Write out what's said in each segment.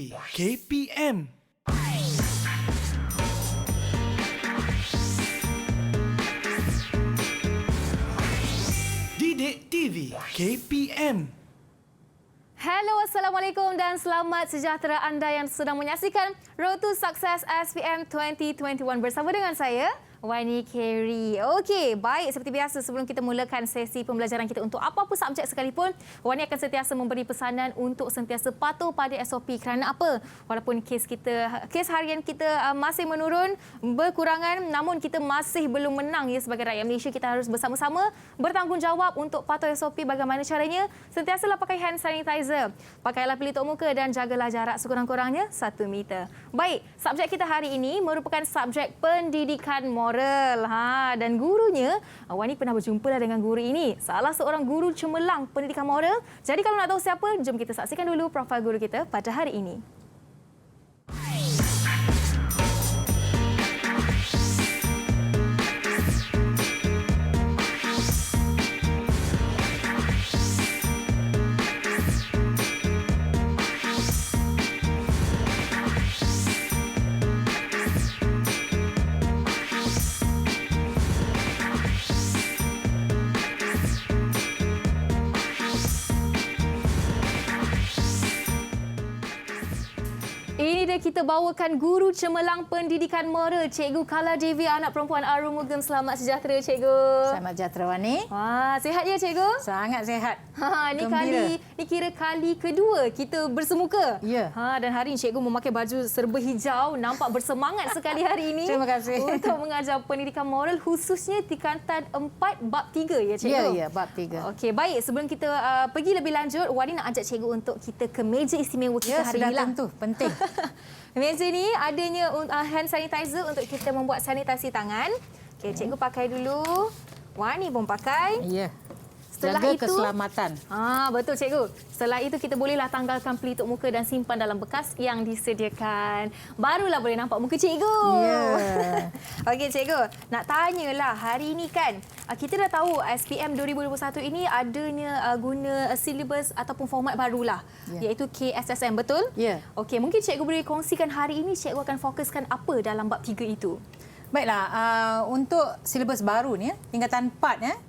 TV KPM. Didik TV KPM. Hello, Assalamualaikum dan selamat sejahtera anda yang sedang menyaksikan Road to Success SPM 2021 bersama dengan saya, Wani Carey. Okey, baik, seperti biasa sebelum kita mulakan sesi pembelajaran kita untuk apa-apa subjek sekalipun, Wani akan sentiasa memberi pesanan untuk sentiasa patuh pada SOP. Kerana apa? Walaupun kes harian kita masih menurun, berkurangan, namun kita masih belum menang ya sebagai rakyat Malaysia. Kita harus bersama-sama bertanggungjawab untuk patuh SOP. Bagaimana caranya? Sentiasalah pakai hand sanitizer, pakailah pelitup muka dan jagalah jarak sekurang-kurangnya 1 meter. Baik, subjek kita hari ini merupakan subjek pendidikan moral. Dan gurunya, Wani pernah berjumpa dengan guru ini. Salah seorang guru cemerlang pendidikan moral. Jadi kalau nak tahu siapa, jom kita saksikan dulu profil guru kita pada hari ini. Ini dia, kita bawakan guru cemerlang pendidikan moral, Cikgu Kala Devi, anak perempuan Arumugam. Selamat sejahtera, Cikgu. Selamat sejahtera, Wani. Wah, sihat ya, Cikgu? Sangat sihat. Ni kira kali kedua kita bersemuka. Ya. Dan hari ini Cikgu memakai baju serba hijau, nampak bersemangat sekali hari ini. Terima kasih. Untuk mengajar pendidikan moral, khususnya tingkatan 4 bab 3 ya, Cikgu? Ya, bab 3. Okey, baik. Sebelum kita pergi lebih lanjut, Wani nak ajak Cikgu untuk kita ke meja istimewa kita hari ini. Ya, sudah tentu. Penting. Meja ni adanya hand sanitizer untuk kita membuat sanitasi tangan. Okey, Cikgu pakai dulu. Wani pun pakai. Ya. Setelah Jaga itu, keselamatan. Betul, Cikgu. Setelah itu kita bolehlah tanggalkan pelitup muka dan simpan dalam bekas yang disediakan. Barulah boleh nampak muka Cikgu. Ya. Okey, Cikgu. Nak tanyalah, hari ini kan kita dah tahu SPM 2021 ini adanya guna silibus ataupun format barulah, iaitu KSSM, betul? Ya. Okey, mungkin Cikgu boleh kongsikan hari ini Cikgu akan fokuskan apa dalam bab 3 itu? Baiklah, untuk silibus baru ni, tingkatan 4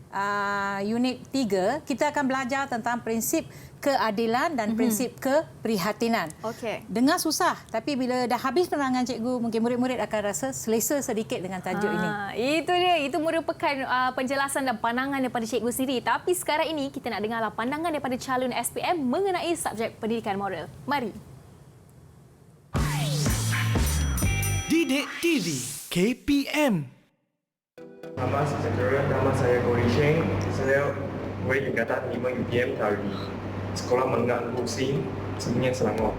unit 3, kita akan belajar tentang prinsip keadilan dan prinsip keprihatinan. Okey. Dengar susah, tapi bila dah habis penerangan cikgu, mungkin murid-murid akan rasa selesa sedikit dengan tajuk ini. Itu dia, itu merupakan penjelasan dan pandangan daripada cikgu sendiri. Tapi sekarang ini kita nak dengarlah pandangan daripada calon SPM mengenai subjek pendidikan moral. Mari. Didik TV KPM. Selamat sejahtera, nama saya Gori Sheng. Saya murid tingkatan 5 UPM dari Sekolah Menengah Negeri Sing, Seminyak, Selangor.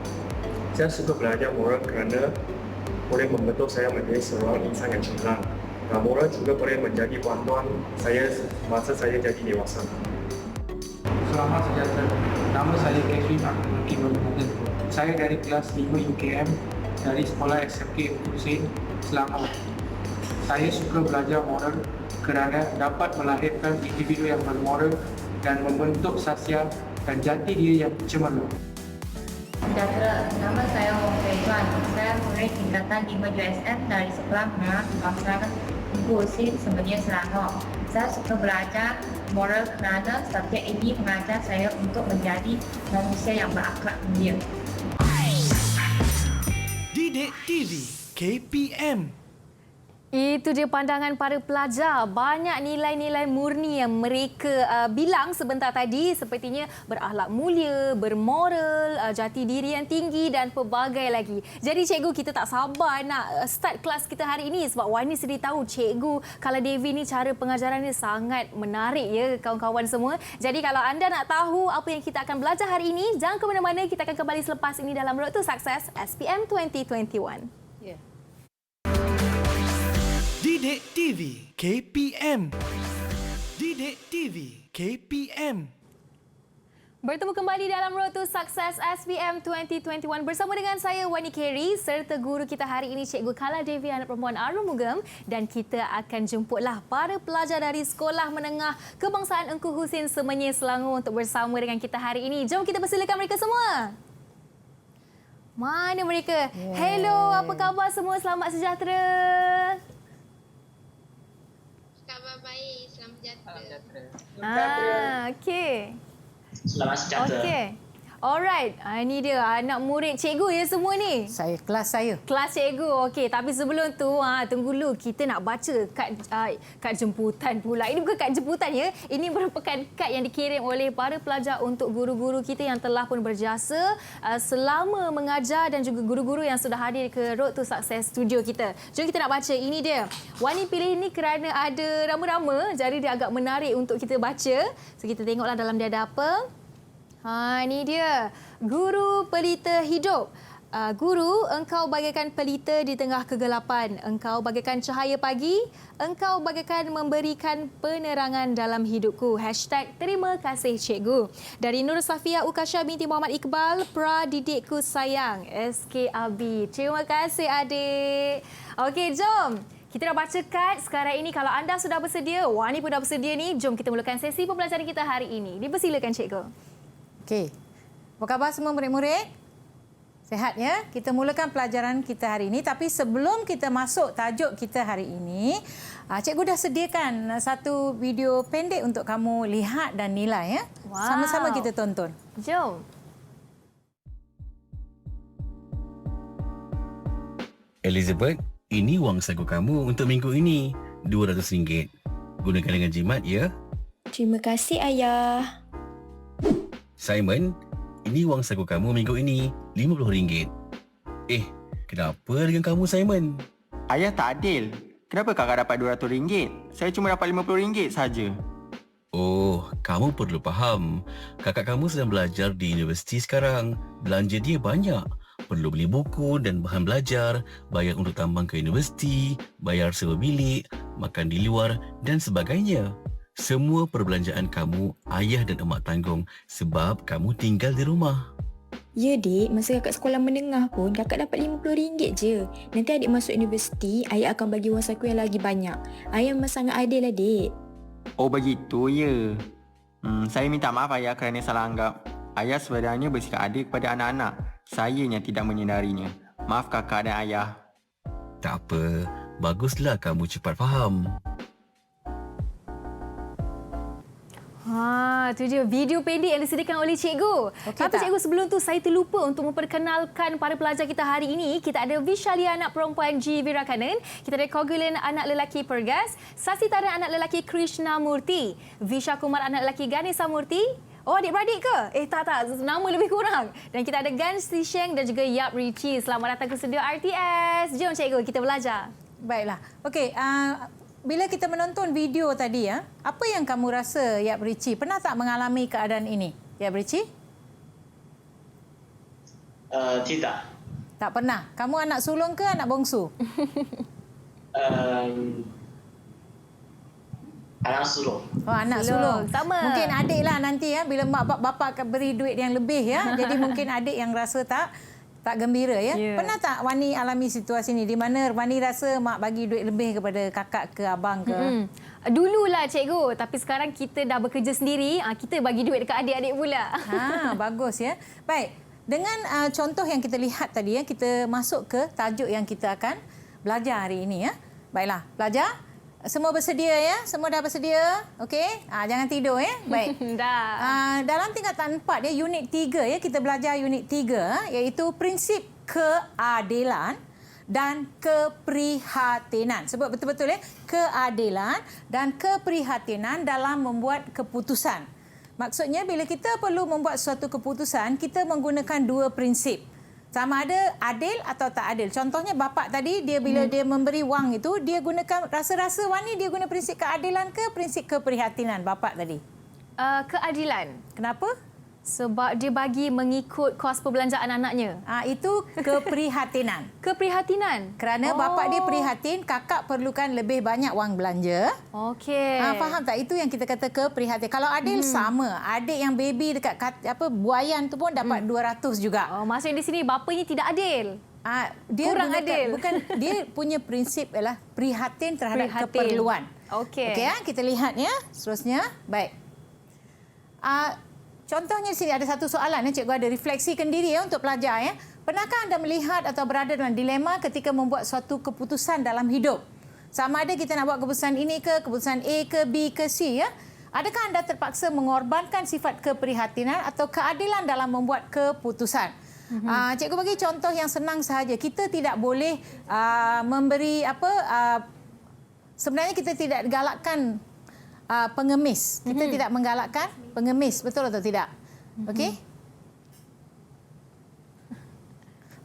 Saya suka belajar moral kerana boleh membentuk saya menjadi seorang insan yang cemerlang. Dan moral juga boleh menjadi panduan saya masa saya jadi dewasa. Selamat sejahtera. Nama saya Kevin Abdul Hakim. Saya dari kelas 5 UKM dari Sekolah SMK Husin, Selangor. Saya suka belajar moral kerana dapat melahirkan individu yang bermoral dan membentuk sasial dan jati diri yang cemerlang. Sejahtera, nama saya Wong Fei Tuan. Saya murid tingkatan 5 USM dari Sekolah Menengah Kebangsaan Negeri Husin, Seminyak, Selangor. Saya suka belajar moral kerana subjek ini mengajar saya untuk menjadi manusia yang berakhlak mulia. Didik TV KPM. Itu dia pandangan para pelajar. Banyak nilai-nilai murni yang mereka bilang sebentar tadi, sepertinya berakhlak mulia, bermoral, jati diri yang tinggi dan pelbagai lagi. Jadi cikgu, kita tak sabar nak start kelas kita hari ini sebab Wani sendiri tahu Cikgu Kala Devi ni cara pengajarannya sangat menarik ya kawan-kawan semua. Jadi kalau anda nak tahu apa yang kita akan belajar hari ini, jangan ke mana-mana, kita akan kembali selepas ini dalam Road to Success SPM 2021. Didik TV KPM. Didik TV KPM. Bertemu kembali dalam Road to Success SPM 2021 bersama dengan saya Wani Carey serta guru kita hari ini Cikgu Kala Devi, anak perempuan Arumugam, dan kita akan jemputlah para pelajar dari Sekolah Menengah Kebangsaan Engku Husin Semenyih, Selangor untuk bersama dengan kita hari ini. Jom kita persilakan mereka semua. Mana mereka? Hello, apa khabar semua? Selamat sejahtera. Khabar baik, selamat sejahtera. Okey. Selamat sejahtera. Okey. Alright, ini dia anak murid cikgu ya semua ni. Kelas saya. Kelas cikgu. Okey, tapi sebelum tu tunggu dulu, kita nak baca kad jemputan pula. Ini bukan kad jemputan ya. Ini merupakan kad yang dikirim oleh para pelajar untuk guru-guru kita yang telah pun berjasa selama mengajar dan juga guru-guru yang sudah hadir ke Road to Success studio kita. Jom kita nak baca. Ini dia. Wani pilih ini kerana ada rama-rama, jadi dia agak menarik untuk kita baca. So kita tengoklah dalam dia ada apa. Ini dia. Guru pelita hidup. Guru, engkau bagaikan pelita di tengah kegelapan. Engkau bagaikan cahaya pagi. Engkau bagaikan memberikan penerangan dalam hidupku. #Terima kasih cikgu. Dari Nur Safia Ukasha binti Muhammad Iqbal, Pradidikku sayang, SKAB. Terima kasih adik. Okey, jom. Kita dah baca kad. Sekarang ini kalau anda sudah bersedia, Wani pun dah bersedia ni, jom kita mulakan sesi pembelajaran kita hari ini. Dipersilakan cikgu. Okey. Apa khabar semua murid-murid? Sihat ya? Kita mulakan pelajaran kita hari ini. Tapi sebelum kita masuk tajuk kita hari ini, cikgu dah sediakan satu video pendek untuk kamu lihat dan nilai ya. Wow. Sama-sama kita tonton. Jom. Elizabeth, ini wang saku kamu untuk minggu ini. RM200. Gunakan dengan jimat ya. Terima kasih ayah. Simon, ini wang saku kamu minggu ini. RM50. Kenapa dengan kamu Simon? Ayah tak adil. Kenapa kakak dapat RM200? Saya cuma dapat RM50 saja. Oh, kamu perlu faham. Kakak kamu sedang belajar di universiti sekarang. Belanja dia banyak. Perlu beli buku dan bahan belajar, bayar untuk tambang ke universiti, bayar sewa bilik, makan di luar dan sebagainya. Semua perbelanjaan kamu, ayah dan emak tanggung sebab kamu tinggal di rumah. Ya dik, masa kakak sekolah menengah pun kakak dapat RM50 je. Nanti adik masuk universiti, ayah akan bagi wang saku yang lagi banyak. Ayah memang sangat adil lah dik. Oh begitu ya. Saya minta maaf ayah kerana salah anggap. Ayah sebenarnya bersikap adil kepada anak-anak. Saya yang tidak menyedarinya. Maaf kakak dan ayah. Tak apa, baguslah kamu cepat faham. Itu dia video pendek yang disediakan oleh cikgu. Tapi cikgu, sebelum tu saya terlupa untuk memperkenalkan para pelajar kita hari ini. Kita ada Vishalia anak perempuan G. Virakanan. Kita ada Kogulan anak lelaki Pergas. Sasitaran anak lelaki Krishna Murti. Visha Kumar anak lelaki Ganesha Murti. Oh, adik-beradik ke? Tak. Nama lebih kurang. Dan kita ada Gan Sisheng dan juga Yap Richie. Selamat datang ke studio RTS. Jom cikgu, kita belajar. Baiklah. Okey, bila kita menonton video tadi ya, apa yang kamu rasa Yap Richie? Pernah tak mengalami keadaan ini? Yap Richie? Tidak. Tak pernah. Kamu anak sulung ke anak bongsu? Anak sulung. Oh, anak sulung. Sama. Mungkin adik lah nanti ya, bila mak bapak akan beri duit yang lebih ya. Jadi mungkin adik yang rasa tak gembira ya. Pernah tak Wani alami situasi ni di mana Wani rasa mak bagi duit lebih kepada kakak ke abang ke? Dululah cikgu, tapi sekarang kita dah bekerja sendiri, kita bagi duit dekat adik-adik pula. Bagus ya. Baik, dengan contoh yang kita lihat tadi ya, kita masuk ke tajuk yang kita akan belajar hari ini ya. Baiklah, pelajar, semua bersedia ya? Semua dah bersedia? Okey? Jangan tidur ya. Baik. Dah. Dalam tingkatan 4 ya, unit 3 ya, kita belajar unit 3 iaitu prinsip keadilan dan keprihatinan. Sebut betul-betul ya, keadilan dan keprihatinan dalam membuat keputusan. Maksudnya bila kita perlu membuat suatu keputusan, kita menggunakan dua prinsip. Sama ada adil atau tak adil. Contohnya bapak tadi, dia bila dia memberi wang itu, dia gunakan rasa-rasa Wani dia guna prinsip keadilan ke prinsip keprihatinan bapak tadi? Keadilan. Kenapa? Sebab dia bagi mengikut kos perbelanjaan anaknya. Itu keprihatinan. Keprihatinan. Kerana bapak dia prihatin, kakak perlukan lebih banyak wang belanja. Okey. Faham tak? Itu yang kita kata keprihatinan. Kalau adil sama. Adik yang baby dekat buayan tu pun dapat 200 juga. Oh, maksudnya di sini bapanya tidak adil. Dia kurang adil. Bukan, dia punya prinsip ialah prihatin terhadap keperluan. Okey. Okey, kita lihat ya. Seterusnya. Baik. Contohnya di sini ada satu soalan ya, cikgu ada refleksikan diri ya untuk pelajar ya. pernahkah anda melihat atau berada dalam dilema ketika membuat suatu keputusan dalam hidup? Sama ada kita nak buat keputusan ini ke, keputusan A ke, B ke, C, ya? Adakah anda terpaksa mengorbankan sifat keprihatinan atau keadilan dalam membuat keputusan? Cikgu bagi contoh yang senang sahaja. Kita tidak boleh memberi sebenarnya kita tidak galakkan pengemis. Kita tidak menggalakkan pengemis, betul atau tidak? Okey.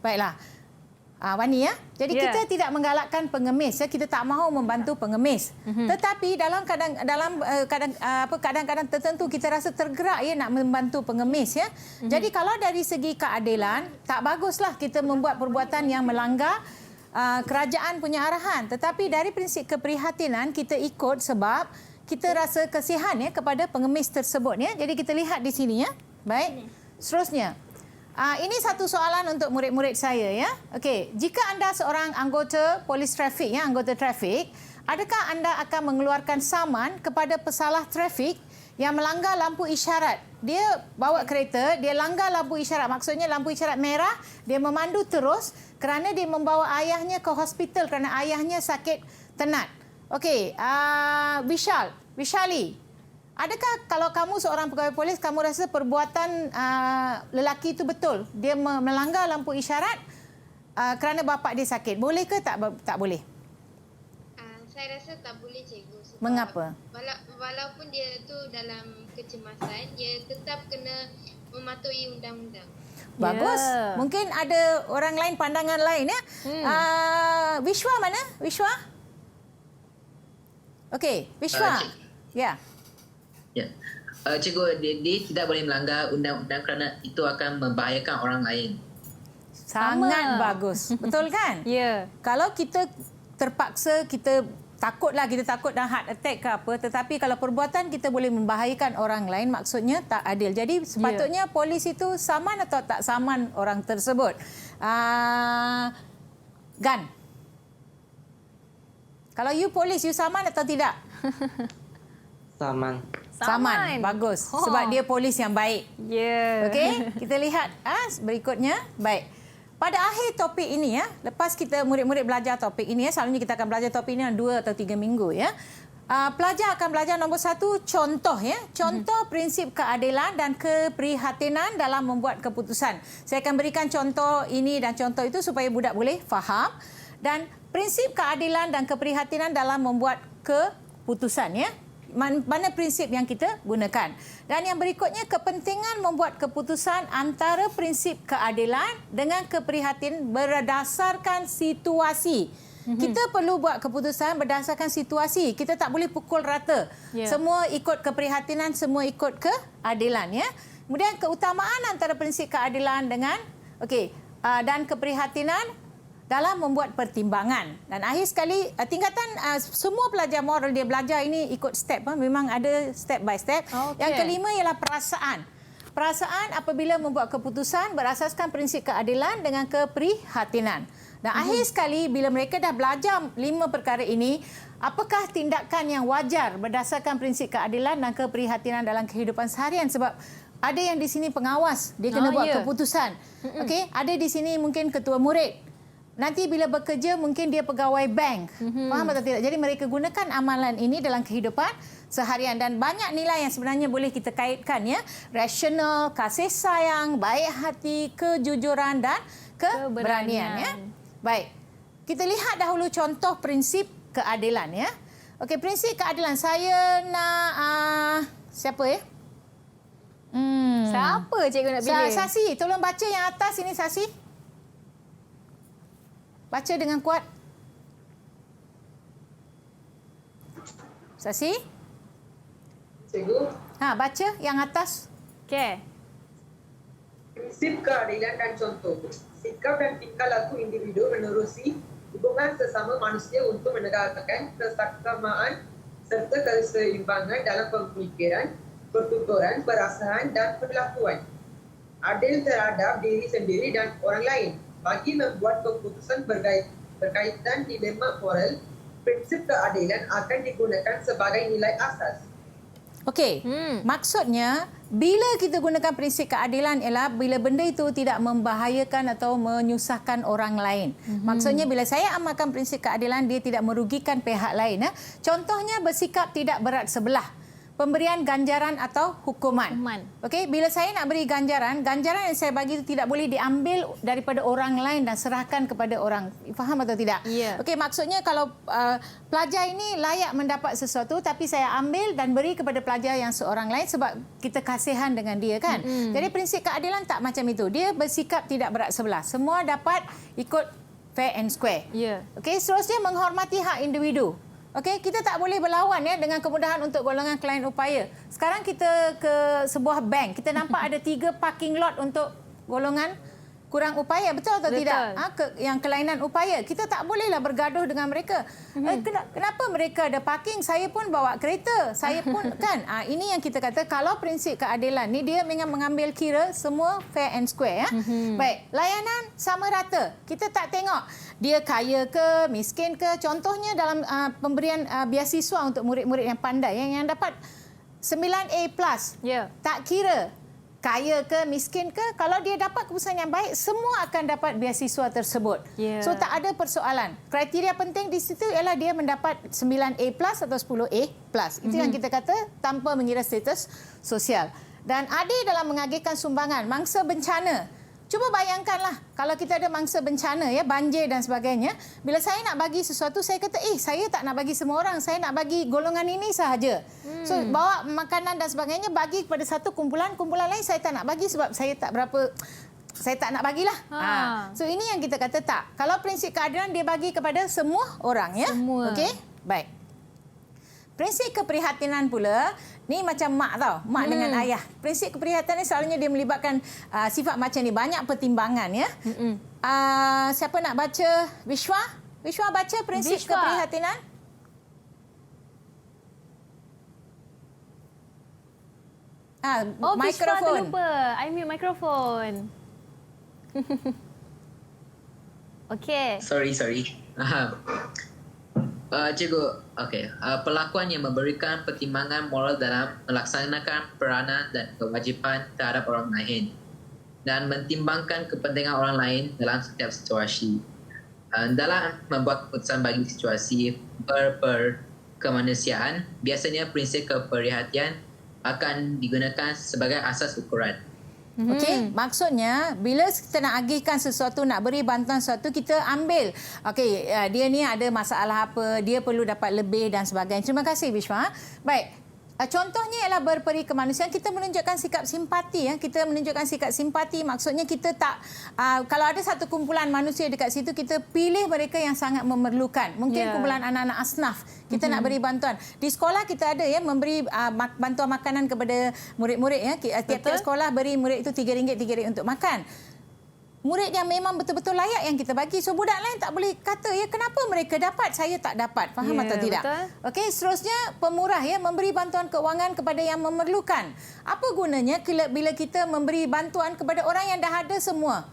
Baiklah. Wani, ya. Jadi kita tidak menggalakkan pengemis, ya. Kita tak mahu membantu pengemis. Tetapi kadang-kadang tertentu kita rasa tergerak, ya, nak membantu pengemis, ya. Jadi kalau dari segi keadilan, tak baguslah kita membuat perbuatan yang melanggar kerajaan punya arahan. Tetapi dari prinsip keprihatinan kita ikut sebab kita rasa kasihan, ya, kepada pengemis tersebut, ya. Jadi kita lihat di sini, ya. Baik. Seterusnya. Ini satu soalan untuk murid-murid saya, ya. Okey, jika anda seorang anggota polis trafik, ya, anggota trafik, adakah anda akan mengeluarkan saman kepada pesalah trafik yang melanggar lampu isyarat? Dia bawa kereta, dia langgar lampu isyarat, maksudnya lampu isyarat merah, dia memandu terus kerana dia membawa ayahnya ke hospital kerana ayahnya sakit tenat. Okey, Vishali, adakah kalau kamu seorang pegawai polis, kamu rasa perbuatan lelaki itu betul? Dia melanggar lampu isyarat kerana bapa dia sakit. Boleh ke tak boleh? Saya rasa tak boleh, cikgu. Sebab mengapa? Walaupun dia tu dalam kecemasan, dia tetap kena mematuhi undang-undang. Bagus. Yeah. Mungkin ada orang lain pandangan lain, ya. Vishwa mana? Vishwa? Okey, Vishwa. Ya. Ya. Cikgu, dia tidak boleh melanggar undang-undang kerana itu akan membahayakan orang lain. Sangat bagus. Betul kan? Ya. Yeah. Kalau kita terpaksa, kita takut dah heart attack ke apa, tetapi kalau perbuatan kita boleh membahayakan orang lain, maksudnya tak adil. Jadi sepatutnya polis itu saman atau tak saman orang tersebut. Gan. Kalau you polis, you saman atau tidak? Saman. Bagus. Sebab dia polis yang baik. Ya. Yeah. Okey, kita lihat berikutnya. Baik. Pada akhir topik ini, ya, lepas kita murid-murid belajar topik ini, ya, selalunya kita akan belajar topik ini dalam 2 atau 3 minggu, ya. Pelajar akan belajar nombor 1, contoh, ya. Contoh prinsip keadilan dan keprihatinan dalam membuat keputusan. Saya akan berikan contoh ini dan contoh itu supaya budak boleh faham. Dan prinsip keadilan dan keprihatinan dalam membuat keputusan, ya. Mana prinsip yang kita gunakan. Dan yang berikutnya, kepentingan membuat keputusan antara prinsip keadilan dengan keprihatinan berdasarkan situasi. Kita perlu buat keputusan berdasarkan situasi. Kita tak boleh pukul rata. Yeah. Semua ikut keprihatinan, semua ikut keadilan, ya. Kemudian keutamaan antara prinsip keadilan dengan dan keprihatinan dalam membuat pertimbangan. Dan akhir sekali, tingkatan semua pelajar moral dia belajar ini ikut step. Memang ada step by step. Yang kelima ialah perasaan. Perasaan apabila membuat keputusan berasaskan prinsip keadilan dengan keprihatinan. Dan akhir sekali, bila mereka dah belajar 5 perkara ini, apakah tindakan yang wajar berdasarkan prinsip keadilan dan keprihatinan dalam kehidupan seharian? Sebab ada yang di sini pengawas, dia kena buat keputusan. Okey, ada di sini mungkin ketua murid. Nanti bila bekerja mungkin dia pegawai bank. Faham atau tidak? Jadi mereka gunakan amalan ini dalam kehidupan seharian dan banyak nilai yang sebenarnya boleh kita kaitkan, ya. Rasional, kasih sayang, baik hati, kejujuran dan keberanian, ya. Baik. Kita lihat dahulu contoh prinsip keadilan, ya. Okey, prinsip keadilan saya nak siapa, ya? Siapa cikgu nak pilih? Sasi, tolong baca yang atas ini, Sasi. Baca dengan kuat. Sasi? Cikgu? Baca yang atas. Okey. Prinsip keadilan dan contoh. Sikap dan tingkah laku individu menerusi hubungan sesama manusia untuk menegakkan kesetaraan serta keseimbangan dalam pemikiran, pertuturan, perasaan dan perlakuan. Adil terhadap diri sendiri dan orang lain. Bagi membuat keputusan berkaitan dilema moral, prinsip keadilan akan digunakan sebagai nilai asas. Okey, maksudnya bila kita gunakan prinsip keadilan ialah bila benda itu tidak membahayakan atau menyusahkan orang lain. Maksudnya bila saya amalkan prinsip keadilan, dia tidak merugikan pihak lain. Contohnya bersikap tidak berat sebelah. Pemberian ganjaran atau hukuman. Okey, bila saya nak beri ganjaran yang saya bagi itu tidak boleh diambil daripada orang lain dan serahkan kepada orang. Faham atau tidak? Ya. Okey, maksudnya kalau pelajar ini layak mendapat sesuatu tapi saya ambil dan beri kepada pelajar yang seorang lain sebab kita kasihan dengan dia kan. Jadi prinsip keadilan tak macam itu. Dia bersikap tidak berat sebelah. Semua dapat ikut fair and square. Ya. Okey, seterusnya menghormati hak individu. Okey, kita tak boleh berlawan dengan kemudahan untuk golongan klien upaya. Sekarang kita ke sebuah bank, kita nampak ada 3 parking lot untuk golongan kurang upaya, betul atau tidak? Yang kelainan upaya. Kita tak bolehlah bergaduh dengan mereka. Kenapa mereka ada parking? Saya pun bawa kereta. Saya pun kan. Ini yang kita kata kalau prinsip keadilan ni dia memang mengambil kira semua fair and square. Baik, layanan sama rata. Kita tak tengok dia kaya ke, miskin ke. Contohnya dalam pemberian beasiswa untuk murid-murid yang pandai yang dapat 9A+. Tak kira kaya ke, miskin ke, kalau dia dapat keputusan yang baik, semua akan dapat beasiswa tersebut. So, tak ada persoalan. Kriteria penting di situ ialah dia mendapat 9A+ atau 10A+. Itu yang kita kata tanpa mengira status sosial. Dan adil dalam mengagihkan sumbangan, mangsa bencana. Cuba bayangkanlah kalau kita ada mangsa bencana, banjir dan sebagainya. Bila saya nak bagi sesuatu, saya kata, saya tak nak bagi semua orang. Saya nak bagi golongan ini sahaja. So, bawa makanan dan sebagainya, bagi kepada satu kumpulan lain saya tak nak bagi sebab saya tak nak bagilah. So, ini yang kita kata tak. Kalau prinsip keadilan, dia bagi kepada semua orang. Semua. Okey? Baik. Prinsip keprihatinan pula, ni macam mak tau, mak dengan ayah. Prinsip keprihatinan ni selalunya dia melibatkan sifat macam ni, banyak pertimbangan siapa nak baca? Vishwa? Vishwa baca prinsip keprihatinan? Mikrofon. Vishwa terlupa. I mute mikrofon. Okey. Sorry. Cikgu, perlakuan yang memberikan pertimbangan moral dalam melaksanakan peranan dan kewajipan terhadap orang lain dan mentimbangkan kepentingan orang lain dalam setiap situasi. Dalam membuat keputusan bagi situasi berkemanusiaan, biasanya prinsip keprihatinan akan digunakan sebagai asas ukuran. Okey, maksudnya bila kita nak agihkan sesuatu, nak beri bantuan sesuatu, kita ambil. Okey, dia ni ada masalah apa, dia perlu dapat lebih dan sebagainya. Terima kasih Vishwa. Baik. Contohnya ialah berperi kemanusiaan, kita menunjukkan sikap simpati. Kita menunjukkan sikap simpati, maksudnya kita tak, kalau ada satu kumpulan manusia dekat situ, kita pilih mereka yang sangat memerlukan. Mungkin kumpulan anak-anak asnaf, kita nak beri bantuan. Di sekolah kita ada memberi bantuan makanan kepada murid-murid. Tiap-tiap sekolah beri murid itu RM3 untuk makan. Murid yang memang betul-betul layak yang kita bagi. So, budak lain tak boleh kata, kenapa mereka dapat, saya tak dapat. Faham atau tidak? Okey, seterusnya pemurah, memberi bantuan keuangan kepada yang memerlukan. Apa gunanya bila kita memberi bantuan kepada orang yang dah ada semua?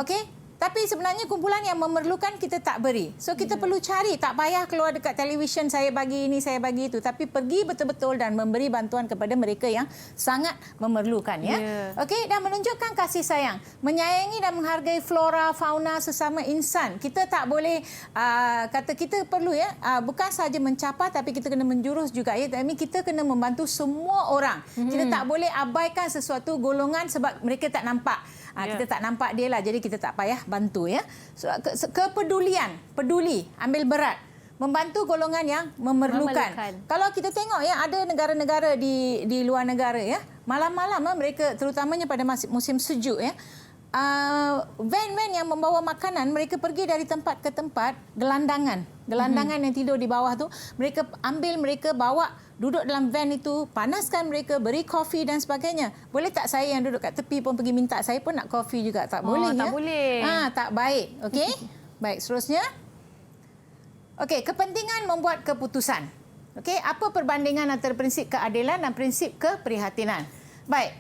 Okey? Tapi sebenarnya kumpulan yang memerlukan kita tak beri. So, kita perlu cari. Tak payah keluar dekat televisyen, saya bagi ini, saya bagi itu. Tapi pergi betul-betul dan memberi bantuan kepada mereka yang sangat memerlukan. Okey, dan menunjukkan kasih sayang. Menyayangi dan menghargai flora, fauna sesama insan. Kita tak boleh kata kita perlu bukan sahaja mencapar, tapi kita kena menjurus juga. Tapi kita kena membantu semua orang. Kita tak boleh abaikan sesuatu golongan sebab mereka tak nampak. Kita tak nampak dia lah, jadi kita tak payah bantu. So, kepedulian, peduli, ambil berat, membantu golongan yang memerlukan. Kalau kita tengok ada negara-negara di luar negara malam-malam mereka, terutamanya pada musim sejuk van-van yang membawa makanan, mereka pergi dari tempat ke tempat, gelandangan yang tidur di bawah tu, mereka ambil, mereka bawa, duduk dalam van itu, panaskan mereka, beri kopi dan sebagainya. Boleh tak saya yang duduk kat tepi pun pergi minta, saya pun nak kopi juga? Tak boleh. Tak boleh. Tak baik. Okey. Baik, seterusnya. Okey, kepentingan membuat keputusan. Okey, apa perbandingan antara prinsip keadilan dan prinsip keprihatinan? Baik.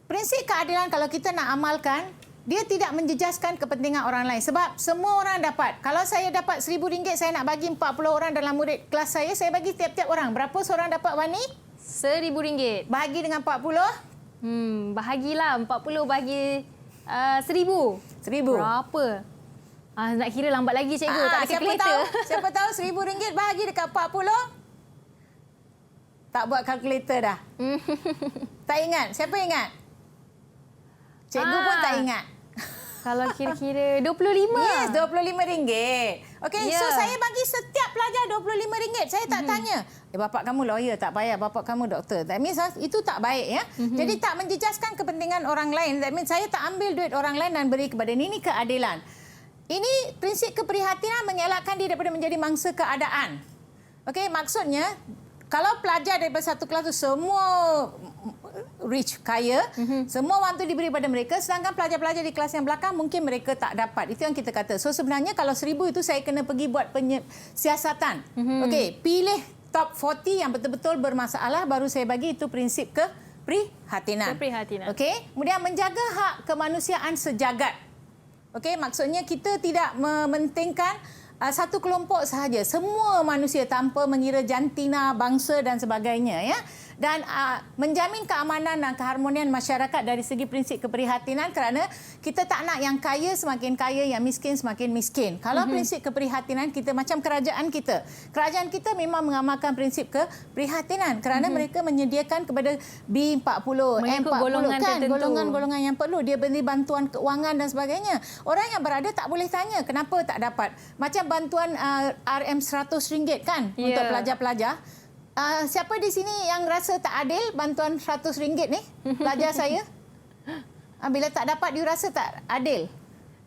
Prinsip keadilan kalau kita nak amalkan, dia tidak menjejaskan kepentingan orang lain. Sebab semua orang dapat. Kalau saya dapat RM1,000, saya nak bagi 40 orang dalam murid kelas saya bagi tiap-tiap orang. Berapa seorang dapat, Wani? RM1,000. Bahagi dengan 40? Bahagilah 40 bahagi 1,000. 1,000. Berapa? Nak kira lambat lagi cikgu. Tak ada kalkulator. Siapa tahu RM1,000 bahagi dekat 40? Tak buat kalkulator dah. Tak ingat? Siapa ingat? Cikgu pun tak ingat. Kalau kira-kira 25. Yes, RM25. Okey, so saya bagi setiap pelajar RM25. Saya tak tanya, bapak kamu lawyer, tak payah, bapak kamu doktor. That means itu tak baik ya. Jadi tak menjejaskan kepentingan orang lain. That means saya tak ambil duit orang lain dan beri kepada ini keadilan. Ini prinsip keprihatinan mengelakkan dia daripada menjadi mangsa keadaan. Okey, maksudnya kalau pelajar daripada satu kelas tu semua rich, kaya, semua wang tu diberi pada mereka, sedangkan pelajar-pelajar di kelas yang belakang mungkin mereka tak dapat. Itu yang kita kata. So sebenarnya kalau 1,000 itu saya kena pergi buat siasatan. Okey, pilih top 40 yang betul-betul bermasalah baru saya bagi. Itu prinsip keprihatinan. Okey, kemudian menjaga hak kemanusiaan sejagat. Okey, maksudnya kita tidak mementingkan satu kelompok sahaja, semua manusia tanpa mengira jantina, bangsa dan sebagainya ya. Dan menjamin keamanan dan keharmonian masyarakat dari segi prinsip keprihatinan, kerana kita tak nak yang kaya semakin kaya, yang miskin semakin miskin. Kalau prinsip keprihatinan kita macam kerajaan kita. Kerajaan kita memang mengamalkan prinsip keprihatinan kerana mereka menyediakan kepada B40, mengikut M40 golongan kan, tertentu. golongan-golongan yang perlu. Dia beri bantuan keuangan dan sebagainya. Orang yang berada tak boleh tanya kenapa tak dapat. Macam bantuan RM100 kan untuk pelajar-pelajar. Siapa di sini yang rasa tak adil bantuan RM100 ni? Pelajar saya. Bila tak dapat, dia rasa tak adil.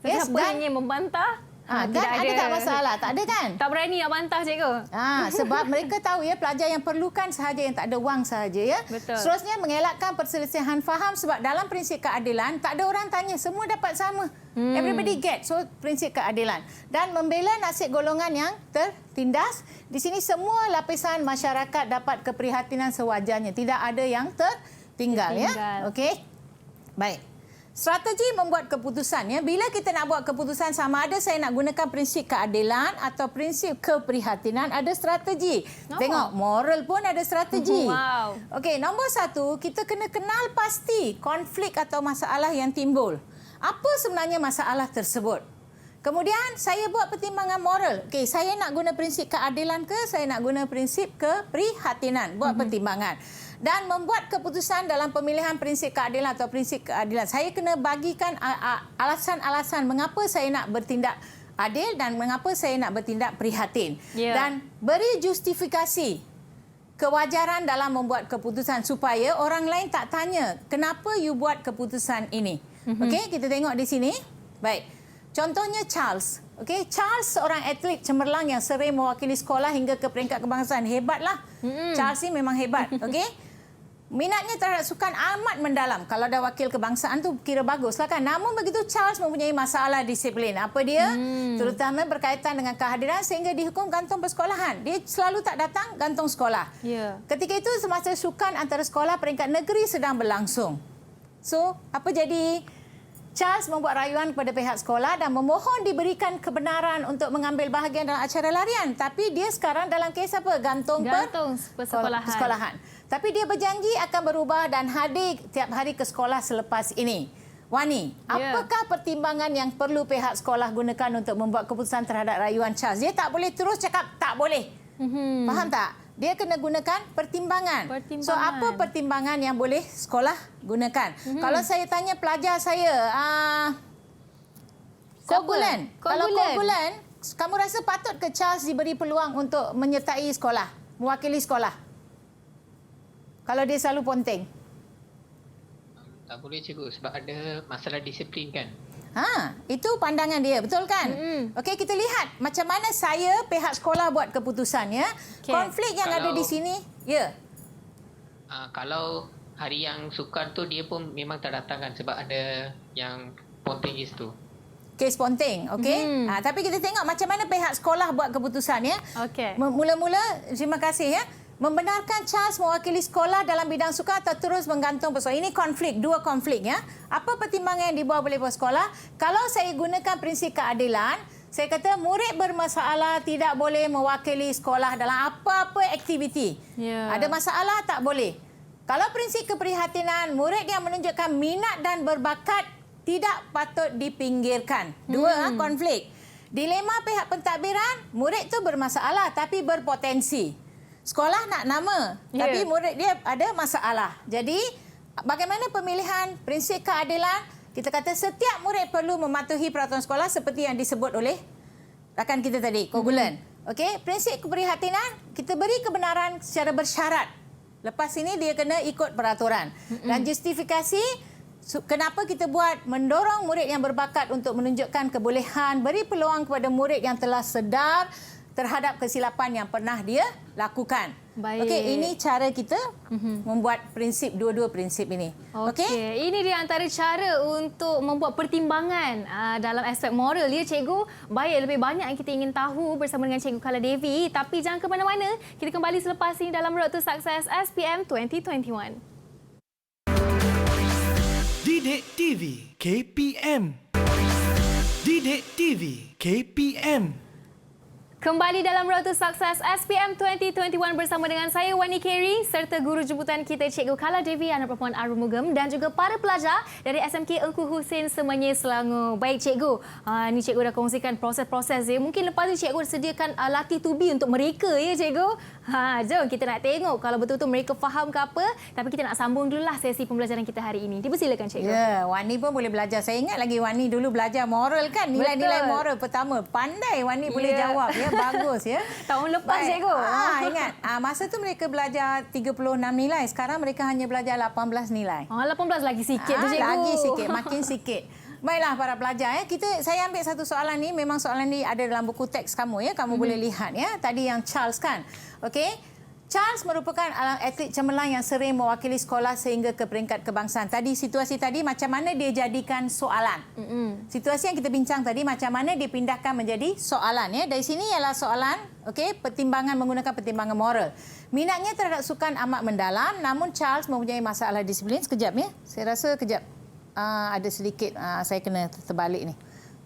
Siapa yang ingin membantah? Kan ada tak masalah? Tak ada kan? Tak berani nak bantah cikgu. Sebab mereka tahu ya, pelajar yang perlukan sahaja, yang tak ada wang sahaja ya. Betul. Seterusnya mengelakkan perselisihan faham, sebab dalam prinsip keadilan tak ada orang tanya, semua dapat sama. Everybody get. So prinsip keadilan. Dan membela nasib golongan yang tertindas. Di sini semua lapisan masyarakat dapat keprihatinan sewajarnya. Tidak ada yang tertinggal. Ya. Okey. Baik. Strategi membuat keputusan ya. Bila kita nak buat keputusan, sama ada saya nak gunakan prinsip keadilan atau prinsip keprihatinan, ada strategi. Tengok, moral pun ada strategi. Okey, nombor 1, kita kena kenal pasti konflik atau masalah yang timbul. Apa sebenarnya masalah tersebut? Kemudian saya buat pertimbangan moral. Okey, saya nak guna prinsip keadilan ke saya nak guna prinsip keprihatinan? Buat pertimbangan. Dan membuat keputusan dalam pemilihan prinsip keadilan atau prinsip keadilan. Saya kena bagikan alasan-alasan mengapa saya nak bertindak adil dan mengapa saya nak bertindak prihatin. Dan beri justifikasi kewajaran dalam membuat keputusan supaya orang lain tak tanya kenapa you buat keputusan ini. Okey, kita tengok di sini. Baik. Contohnya Charles. Okey, Charles seorang atlet cemerlang yang sering mewakili sekolah hingga ke peringkat kebangsaan. Hebatlah. Charles ni memang hebat. Okey. Minatnya terhadap sukan amat mendalam. Kalau dah wakil kebangsaan tu kira baguslah kan. Namun begitu Charles mempunyai masalah disiplin. Apa dia? Terutama berkaitan dengan kehadiran sehingga dihukum gantung persekolahan. Dia selalu tak datang, gantung sekolah. Ketika itu semasa sukan antara sekolah peringkat negeri sedang berlangsung. So, apa jadi? Charles membuat rayuan kepada pihak sekolah dan memohon diberikan kebenaran untuk mengambil bahagian dalam acara larian. Tapi dia sekarang dalam kes apa? Gantung persekolahan. Tapi dia berjanji akan berubah dan hadir tiap hari ke sekolah selepas ini. Wani, apakah pertimbangan yang perlu pihak sekolah gunakan untuk membuat keputusan terhadap rayuan Charles? Dia tak boleh terus cakap tak boleh. Faham tak? Dia kena gunakan pertimbangan. So, apa pertimbangan yang boleh sekolah gunakan? Kalau saya tanya pelajar saya, Kogulan. Kalau Kogulan, kamu rasa patut ke Charles diberi peluang untuk menyertai sekolah, mewakili sekolah? Kalau dia selalu ponteng. Tak boleh cikgu sebab ada masalah disiplin kan. Itu pandangan dia, betul kan? Okey, kita lihat macam mana saya pihak sekolah buat keputusan ya. Konflik yang ada di sini, kalau hari yang sukan tu dia pun memang tak datang kan sebab ada yang ponteng tu. Kes ponteng, okey. Tapi kita tengok macam mana pihak sekolah buat keputusan ya. Mula-mula, terima kasih ya. Membenarkan Charles mewakili sekolah dalam bidang sukan atau terus menggantung persekolahan. Ini konflik, dua konflik ya. Apa pertimbangan yang dibawa oleh sekolah? Kalau saya gunakan prinsip keadilan, Saya kata murid bermasalah tidak boleh mewakili sekolah dalam apa-apa aktiviti. Ada masalah tak boleh. Kalau prinsip keprihatinan, murid yang menunjukkan minat dan berbakat tidak patut dipinggirkan. Dua, konflik. Dilema pihak pentadbiran, murid tu bermasalah tapi berpotensi. Sekolah nak nama, tapi murid dia ada masalah. Jadi, bagaimana pemilihan prinsip keadilan? Kita kata setiap murid perlu mematuhi peraturan sekolah seperti yang disebut oleh rakan kita tadi, Kogulen. Okey, prinsip keprihatinan, kita beri kebenaran secara bersyarat. Lepas ini dia kena ikut peraturan. Dan justifikasi kenapa kita buat mendorong murid yang berbakat untuk menunjukkan kebolehan, beri peluang kepada murid yang telah sedar terhadap kesilapan yang pernah dia lakukan. Okey, ini cara kita membuat prinsip, dua-dua prinsip ini. Okey, ini dia antara cara untuk membuat pertimbangan dalam aspek moral ya cikgu. Baik, lebih banyak yang kita ingin tahu bersama dengan Cikgu Kala Devi, tapi jangan ke mana-mana. Kita kembali selepas ini dalam Road to Success SPM 2021. Didik TV KPM. Didik TV KPM. Kembali dalam Road to Success SPM 2021 bersama dengan saya Wani Kerry serta guru jemputan kita Cikgu Kala Devi, anak perempuan Arumugam dan juga para pelajar dari SMK Engku Hussein Semenyi Selangor. Baik cikgu, ni cikgu dah kongsikan proses-proses ya. Mungkin lepas ni cikgu sediakan latih tubi untuk mereka ya cikgu. Jom kita nak tengok kalau betul-betul mereka faham ke apa. Tapi kita nak sambung dululah sesi pembelajaran kita hari ini. Dipersilakan cikgu. Ya, Wani pun boleh belajar. Saya ingat lagi Wani dulu belajar moral kan. Nilai-nilai moral pertama. Pandai Wani boleh jawab ya. Bagus ya. Tahun lepas cikgu. Ingat. Masa tu mereka belajar 36 nilai. Sekarang mereka hanya belajar 18 nilai. 18 lagi sikit tu cikgu. Lagi sikit, makin sikit. Baiklah para pelajar ya. Saya ambil satu soalan ni, memang soalan ni ada dalam buku teks kamu ya. Kamu boleh lihat ya. Tadi yang Charles kan. Okey. Charles merupakan atlet cemerlang yang sering mewakili sekolah sehingga ke peringkat kebangsaan. Tadi situasi tadi macam mana dia jadikan soalan. Situasi yang kita bincang tadi macam mana dipindahkan menjadi soalan ya. Dari sini ialah soalan, okey, pertimbangan menggunakan pertimbangan moral. Minatnya terhadap sukan amat mendalam, namun Charles mempunyai masalah disiplin. Sekejap ya. Saya rasa kejap ada sedikit saya kena terbalik ni.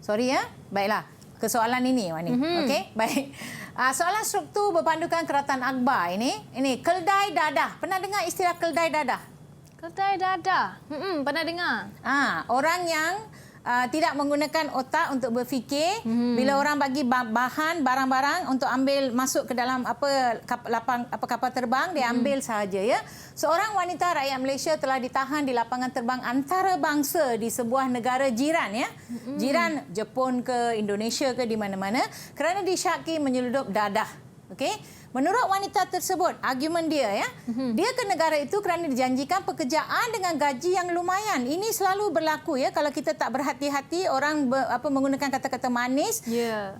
Sorry ya. Baiklah. Ke soalan ini Wani. Okey, baik. Soalan struktur berpandukan Kerajaan Akbar ini keldai dadah. Pernah dengar istilah keldai dadah? Keldai dadah. Pernah dengar. Orang yang tidak menggunakan otak untuk berfikir. Bila orang bagi bahan, barang-barang untuk ambil masuk ke dalam kapal terbang, dia ambil sahaja ya. Seorang wanita rakyat Malaysia telah ditahan di lapangan terbang antarabangsa di sebuah negara jiran ya. Jiran Jepun ke Indonesia ke di mana-mana kerana disyaki menyeludup dadah. Okey. Menurut wanita tersebut, argumen dia ya, dia ke negara itu kerana dijanjikan pekerjaan dengan gaji yang lumayan. Ini selalu berlaku ya kalau kita tak berhati-hati, orang menggunakan kata-kata manis.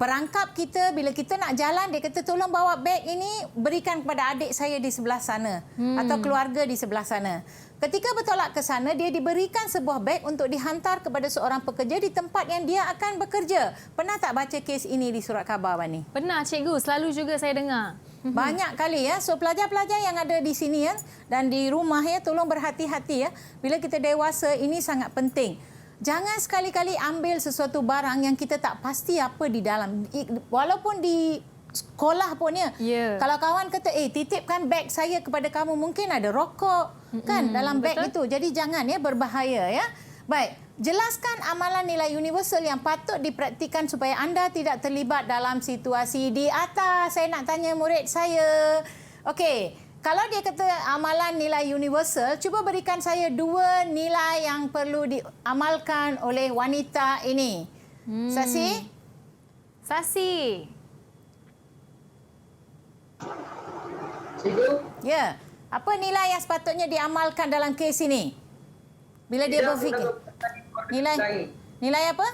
Perangkap kita bila kita nak jalan, dia kata tolong bawa beg ini berikan kepada adik saya di sebelah sana atau keluarga di sebelah sana. Ketika bertolak ke sana, dia diberikan sebuah beg untuk dihantar kepada seorang pekerja di tempat yang dia akan bekerja. Pernah tak baca kes ini di surat khabar Bani? Pernah cikgu, selalu juga saya dengar. Banyak kali ya. So pelajar-pelajar yang ada di sini ya dan di rumah ya, tolong berhati-hati ya. Bila kita dewasa, ini sangat penting. Jangan sekali-kali ambil sesuatu barang yang kita tak pasti apa di dalam. Walaupun di sekolah pun ya. Kalau kawan kata, titipkan beg saya kepada kamu, mungkin ada rokok kan dalam beg itu. Jadi jangan ya, berbahaya ya. Baik, jelaskan amalan nilai universal yang patut dipraktikkan supaya anda tidak terlibat dalam situasi di atas. Saya nak tanya murid saya. Okey, kalau dia kata amalan nilai universal, cuba berikan saya 2 nilai yang perlu diamalkan oleh wanita ini. Sasi? Sasi. Cikgu? Ya. Apa nilai yang sepatutnya diamalkan dalam kes ini? Bila dia berfikir. Nilai apa?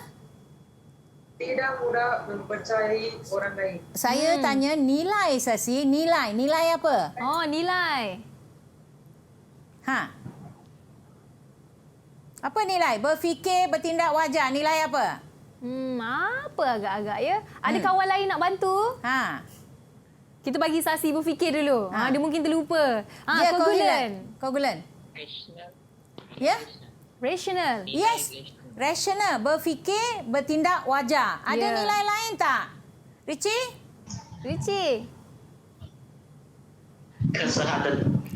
Tidak mudah mempercayai orang lain. Saya tanya nilai Sasi, nilai apa? Oh, nilai. Apa nilai? Berfikir, bertindak wajar, nilai apa? Apa agak-agak ya? Ada kawan lain nak bantu? Kita bagi Sasi berfikir dulu. Dia mungkin terlupa. Kogulen. Ya? Rational. Yes. rational, berfikir, bertindak wajar. Ada nilai lain tak? Richie?